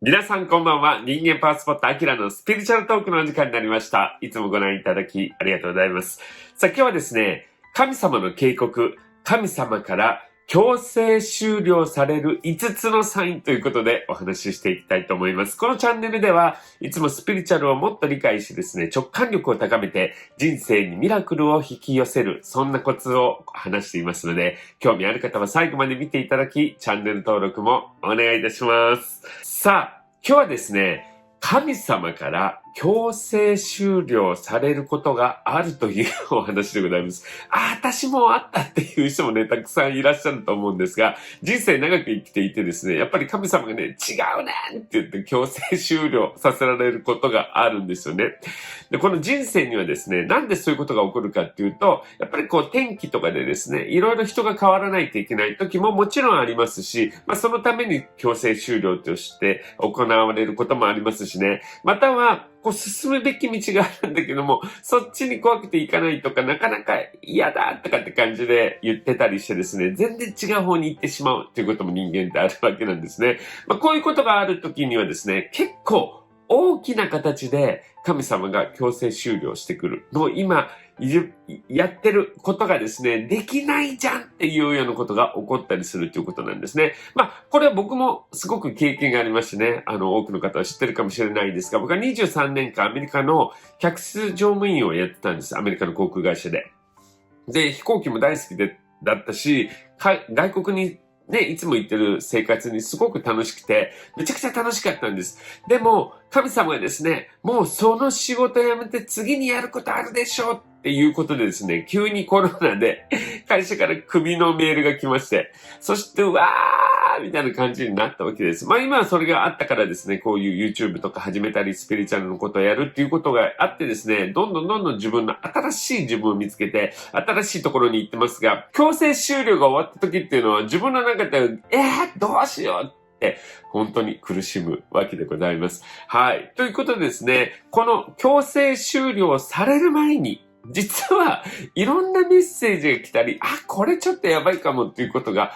皆さんこんばんは。人間パワースポットアキラのスピリチュアルトークのお時間になりました。いつもご覧いただきありがとうございます。さあ今日はですね、神様の警告、神様から強制終了される5つのサインということでお話ししていきたいと思います。このチャンネルではいつもスピリチュアルをもっと理解しですね、直感力を高めて人生にミラクルを引き寄せる、そんなコツを話していますので、興味ある方は最後まで見ていただき、チャンネル登録もお願いいたします。さあ、今日はですね、神様から強制終了されることがあるというお話でございます。私もあったっていう人もね、たくさんいらっしゃると思うんですが、人生長く生きていてですね、やっぱり神様がね、違うねんって言って強制終了させられることがあるんですよね。で、この人生にはですね、なんでそういうことが起こるかっていうと、やっぱりこう天気とかでですね、いろいろ人が変わらないといけない時ももちろんありますし、そのために強制終了として行われることもありますしね、または、進むべき道があるんだけども、そっちに怖くて行かないとか、なかなか嫌だとかって感じで言ってたりしてですね、全然違う方に行ってしまうということも人間ってあるわけなんですね。こういうことがある時にはですね、結構大きな形で神様が強制終了してくるのを今、やってることがですね、できないじゃんっていうようなことが起こったりするということなんですね。これは僕もすごく経験がありましてね、多くの方は知ってるかもしれないですが、僕は23年間アメリカの客室乗務員をやってたんです。アメリカの航空会社で。で、飛行機も大好きだったし、外国にね、いつも行ってる生活にすごく楽しくて、めちゃくちゃ楽しかったんです。でも、神様がですね、もうその仕事辞めて次にやることあるでしょっていうことでですね、急にコロナで会社からクビのメールが来まして、そしてうわーみたいな感じになったわけです。今はそれがあったからですね、こういう YouTube とか始めたり、スピリチュアルのことをやるっていうことがあってですね、どんどん自分の新しい自分を見つけて、新しいところに行ってますが、強制終了が終わった時っていうのは自分の中で、どうしようって本当に苦しむわけでございます。はい。ということでですね、この強制終了される前に、実はいろんなメッセージが来たり、これちょっとやばいかもっていうことが、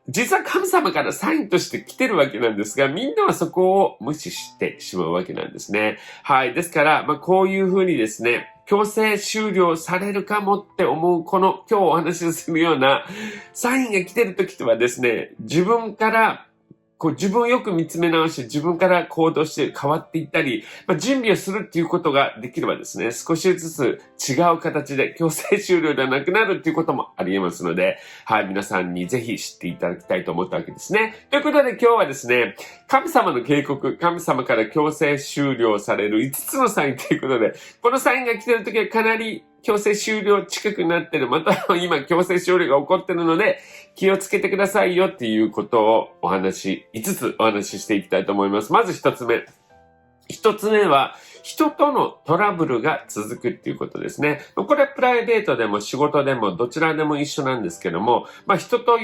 実は神様からサインとして来てるわけなんですが、みんなはそこを無視してしまうわけなんですね。はい。ですから、こういうふうにですね、強制終了されるかもって思う、この今日お話しするようなサインが来てるときはですね、自分から自分をよく見つめ直して自分から行動して変わっていったり、準備をするっていうことができればですね、少しずつ違う形で強制終了ではなくなるっていうこともあり得ますので、はい、皆さんにぜひ知っていただきたいと思ったわけですね。ということで今日はですね、神様の警告、神様から強制終了される5つのサインということで、このサインが来てるときはかなり強制終了近くなってる。または今強制終了が起こってるので気をつけてくださいよっていうことを5つお話ししていきたいと思います。まず1つ目。1つ目は人とのトラブルが続くっていうことですね。これはプライベートでも仕事でもどちらでも一緒なんですけども、人と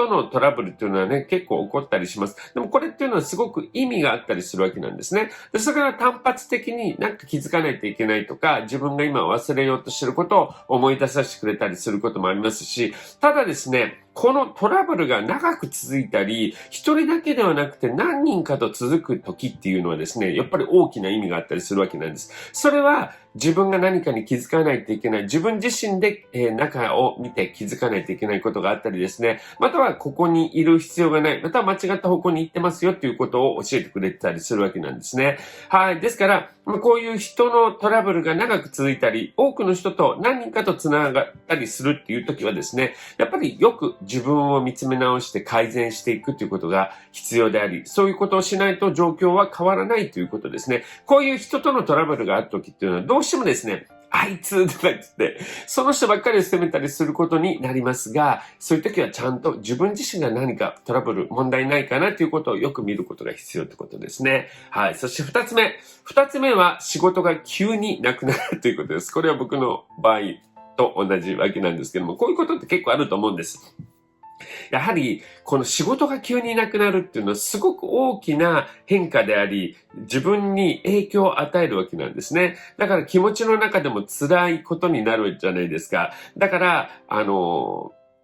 のトラブルっていうのはね、結構起こったりします。でもこれっていうのはすごく意味があったりするわけなんですね。でそれから単発的になんか気づかないといけないとか、自分が今忘れようとしてることを思い出させてくれたりすることもありますし、ただですね、このトラブルが長く続いたり、一人だけではなくて何人かと続く時っていうのはですね、やっぱり大きな意味があったりするわけなんです。それは自分が何かに気づかないといけない、自分自身で、中を見て気づかないといけないことがあったりですね、またはここにいる必要がない、または間違った方向に行ってますよっていうことを教えてくれたりするわけなんですね。はい。ですから、こういう人のトラブルが長く続いたり、多くの人と何人かと繋がったりするっていう時はですね、やっぱりよく自分を見つめ直して改善していくということが必要であり、そういうことをしないと状況は変わらないということですね。こういう人とのトラブルがある時っていうのはどうしてもですね、あいつとか言って、その人ばっかりを責めたりすることになりますが、そういう時はちゃんと自分自身が何かトラブル、問題ないかなということをよく見ることが必要ということですね。はい。そして二つ目は仕事が急になくなるということです。これは僕の場合と同じわけなんですけども、こういうことって結構あると思うんです。やはりこの仕事が急になくなるっていうのはすごく大きな変化であり、自分に影響を与えるわけなんですね。だから気持ちの中でも辛いことになるじゃないですか。だから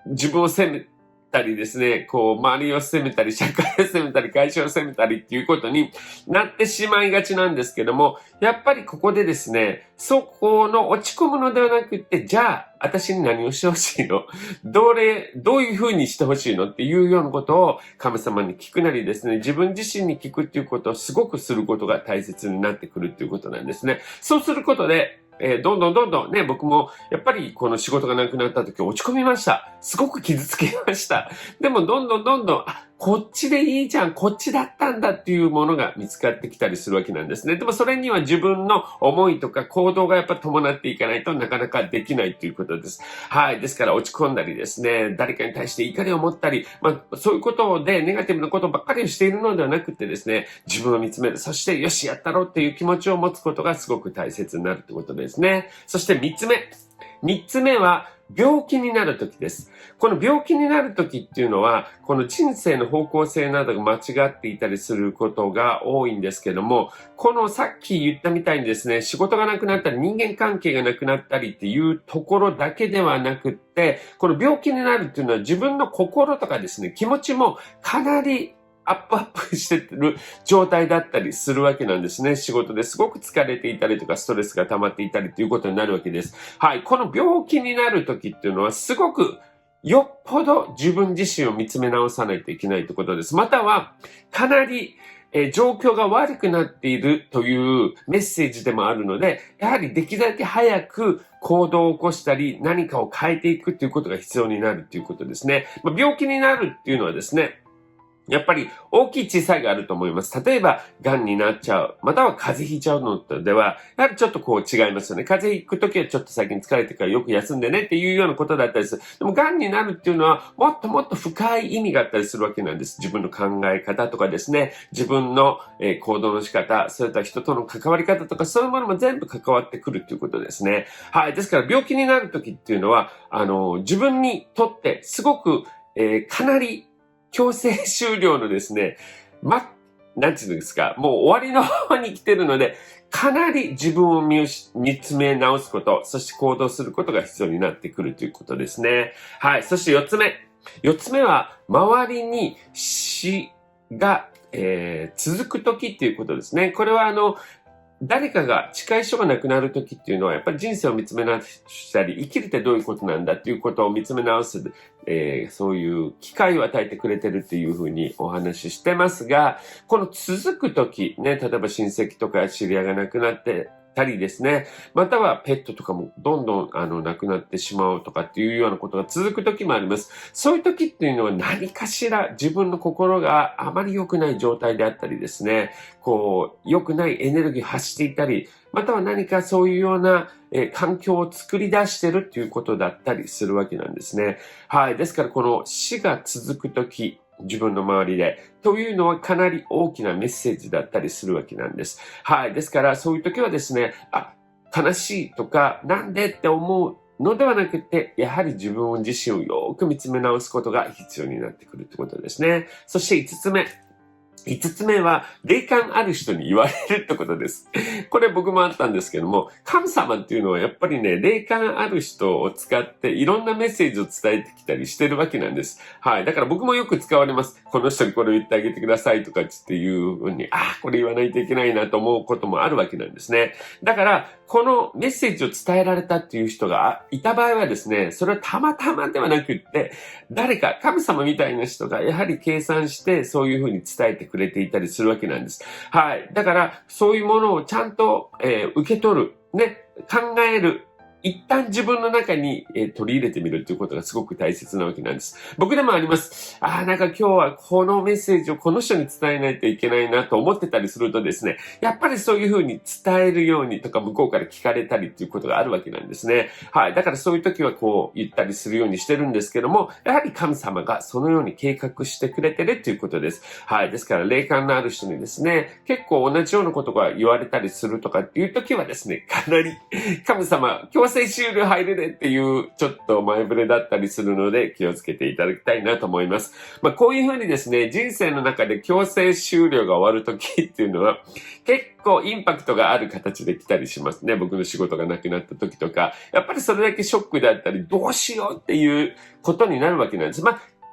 自分を責めたりですね、周りを責めたり、社会を責めたり、会社を責めたりっていうことになってしまいがちなんですけども、やっぱりここでですね、そこの落ち込むのではなくって、じゃあ、私に何をしてほしいの？どういう風にしてほしいのっていうようなことを神様に聞くなりですね、自分自身に聞くっていうことをすごくすることが大切になってくるっていうことなんですね。そうすることで、どんどんね、僕もやっぱりこの仕事がなくなった時落ち込みました。すごく傷つけました。でもどんどん、こっちでいいじゃん、こっちだったんだっていうものが見つかってきたりするわけなんですね。でもそれには自分の思いとか行動がやっぱ伴っていかないとなかなかできないということです。はい。ですから落ち込んだりですね、誰かに対して怒りを持ったり、そういうことでネガティブなことばっかりをしているのではなくてですね、自分を見つめる。そしてよし、やったろうっていう気持ちを持つことがすごく大切になるということですね。そして3つ目。3つ目は、病気になるときです。この病気になるときっていうのは、この人生の方向性などが間違っていたりすることが多いんですけども、このさっき言ったみたいにですね、仕事がなくなったり、人間関係がなくなったりっていうところだけではなくって、この病気になるっていうのは自分の心とかですね、気持ちもかなりアップしてる状態だったりするわけなんですね。仕事ですごく疲れていたりとかストレスが溜まっていたりということになるわけです。はい。この病気になるときっていうのはすごくよっぽど自分自身を見つめ直さないといけないということです。またはかなり状況が悪くなっているというメッセージでもあるので、やはりできるだけ早く行動を起こしたり何かを変えていくということが必要になるということですね。病気になるっていうのはですね、やっぱり大きい小さいがあると思います。例えば、癌になっちゃう。または風邪ひいちゃうのとでは、やはりちょっと違いますよね。風邪ひくときはちょっと最近疲れてるからよく休んでねっていうようなことだったりする。でも、癌になるっていうのは、もっともっと深い意味があったりするわけなんです。自分の考え方とかですね、自分の行動の仕方、それとは人との関わり方とか、そういうものも全部関わってくるっていうことですね。はい。ですから、病気になるときっていうのは、自分にとってすごく、かなり強制終了のですね、なんていうんですか、もう終わりの方に来てるので、かなり自分を見つめ直すこと、そして行動することが必要になってくるということですね。はい。そして4つ目。4つ目は、周りに死が、続くときっていうことですね。これは誰かが近い人が亡くなるときっていうのはやっぱり人生を見つめ直したり、生きるってどういうことなんだっていうことを見つめ直す、そういう機会を与えてくれてるっていうふうにお話ししてますが、この続くときね、例えば親戚とか知り合いが亡くなってたりですね、またはペットとかもどんどん亡くなってしまうとかっていうようなことが続くときもあります。そういうときっていうのは何かしら自分の心があまり良くない状態であったりですね、良くないエネルギーを発していたり、または何かそういうような、環境を作り出してるっていうことだったりするわけなんですね。はい。ですからこの死が続くとき、自分の周りで、というのはかなり大きなメッセージだったりするわけなんです。はい。ですからそういう時はですね、悲しいとか、なんでって思うのではなくて、やはり自分自身をよく見つめ直すことが必要になってくるってことですね。そして5つ目は、霊感ある人に言われるってことです。これ僕もあったんですけども、神様っていうのはやっぱりね、霊感ある人を使っていろんなメッセージを伝えてきたりしてるわけなんです。はい。だから僕もよく使われます。この人にこれを言ってあげてくださいとかっていうふうに、これ言わないといけないなと思うこともあるわけなんですね。だから、このメッセージを伝えられたっていう人がいた場合はですね、それはたまたまではなくって、誰か神様みたいな人がやはり計算してそういうふうに伝えてくれていたりするわけなんです。はい。だから、そういうものをちゃんと、受け取る。ね。考える。一旦自分の中に、取り入れてみるということがすごく大切なわけなんです。僕でもあります。なんか今日はこのメッセージをこの人に伝えないといけないなと思ってたりするとですね、やっぱりそういうふうに伝えるようにとか向こうから聞かれたりっていうことがあるわけなんですね。はい。だからそういう時は言ったりするようにしてるんですけども、やはり神様がそのように計画してくれてるということです。はい。ですから霊感のある人にですね、結構同じようなことが言われたりするとかっていう時はですね、かなり神様、強制終了入れねっていうちょっと前触れだったりするので気をつけていただきたいなと思います。こういうふうにですね、人生の中で強制終了が終わる時っていうのは結構インパクトがある形で来たりしますね。僕の仕事がなくなった時とか、やっぱりそれだけショックだったり、どうしようっていうことになるわけなんです。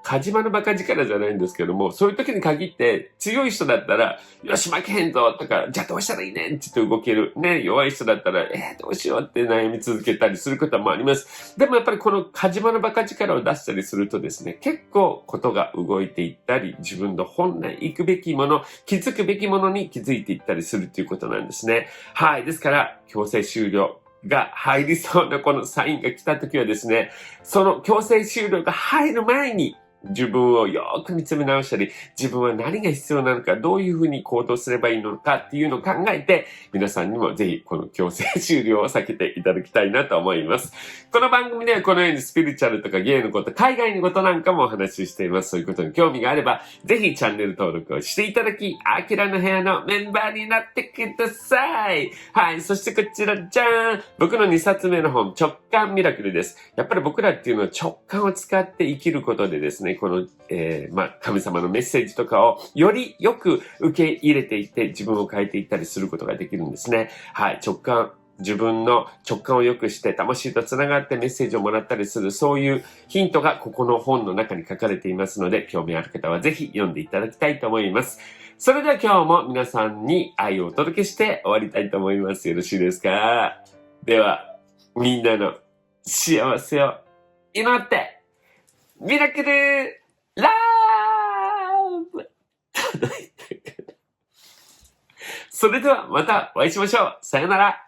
火事場のバカ力じゃないんですけども、そういう時に限って強い人だったら、よし負けへんぞとか、じゃあどうしたらいいねんって言って動ける。ね、弱い人だったら、どうしようって悩み続けたりすることもあります。でもやっぱりこの火事場のバカ力を出したりするとですね、結構ことが動いていったり、自分の本来行くべきもの、気づくべきものに気づいていったりするということなんですね。はい。ですから、強制終了が入りそうなこのサインが来たときはですね、その強制終了が入る前に自分をよーく見つめ直したり、自分は何が必要なのか、どういうふうに行動すればいいのかっていうのを考えて、皆さんにもぜひこの強制終了を避けていただきたいなと思います。この番組ではこのようにスピリチュアルとか芸のこと、海外のことなんかもお話ししています。そういうことに興味があれば、ぜひチャンネル登録をしていただき、アキラの部屋のメンバーになってください。はい。そしてこちら、じゃーん！僕の2冊目の本、直感ミラクルです。やっぱり僕らっていうのは直感を使って生きることでですね、この、神様のメッセージとかをよりよく受け入れていって自分を変えていったりすることができるんですね。はい。自分の直感を良くして魂とつながってメッセージをもらったりする、そういうヒントがここの本の中に書かれていますので、興味ある方はぜひ読んでいただきたいと思います。それでは今日も皆さんに愛をお届けして終わりたいと思います。よろしいですか？では、みんなの幸せを祈って、ミラクルラブそれではまたお会いしましょう。さよなら。